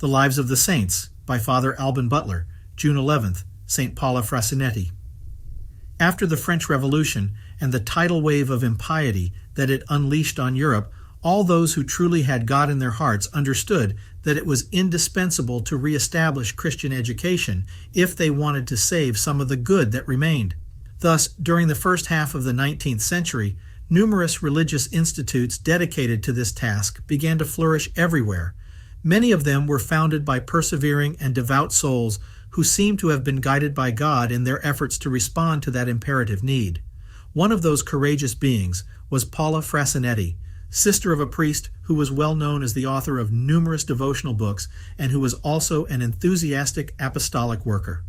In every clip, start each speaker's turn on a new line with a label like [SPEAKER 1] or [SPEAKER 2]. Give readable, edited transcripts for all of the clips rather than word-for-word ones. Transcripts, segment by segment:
[SPEAKER 1] The Lives of the Saints by Father Alban Butler, June 11th, St. Paula Frassinetti. After the French Revolution and the tidal wave of impiety that it unleashed on Europe, all those who truly had God in their hearts understood that it was indispensable to reestablish Christian education if they wanted to save some of the good that remained. Thus, during the first half of the 19th century, numerous religious institutes dedicated to this task began to flourish everywhere. Many of them were founded by persevering and devout souls who seemed to have been guided by God in their efforts to respond to that imperative need. One of those courageous beings was Paula Frassinetti, sister of a priest who was well known as the author of numerous devotional books and who was also an enthusiastic apostolic worker.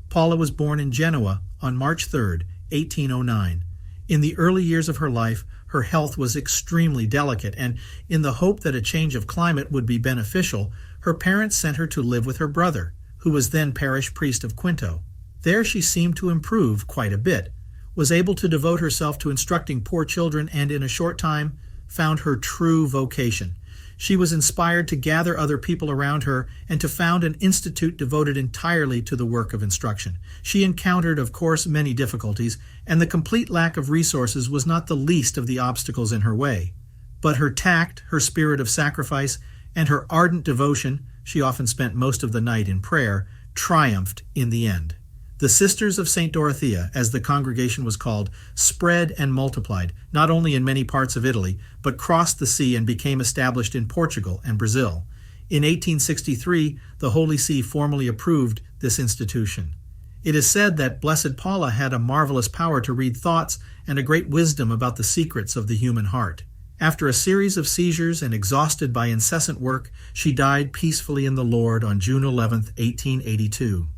[SPEAKER 1] Paula was born in Genoa on March 3, 1809. In the early years of her life, her health was extremely delicate, and in the hope that a change of climate would be beneficial, her parents sent her to live with her brother, who was then parish priest of Quinto. There she seemed to improve quite a bit, was able to devote herself to instructing poor children, and in a short time found her true vocation. She was inspired to gather other people around her and to found an institute devoted entirely to the work of instruction. She encountered, of course, many difficulties, and the complete lack of resources was not the least of the obstacles in her way. But her tact, her spirit of sacrifice, and her ardent devotion — she often spent most of the night in prayer — triumphed in the end. The Sisters of St. Dorothea, as the congregation was called, spread and multiplied, not only in many parts of Italy, but crossed the sea and became established in Portugal and Brazil. In 1863, the Holy See formally approved this institution. It is said that Blessed Paula had a marvelous power to read thoughts and a great wisdom about the secrets of the human heart. After a series of seizures and exhausted by incessant work, she died peacefully in the Lord on June 11, 1882.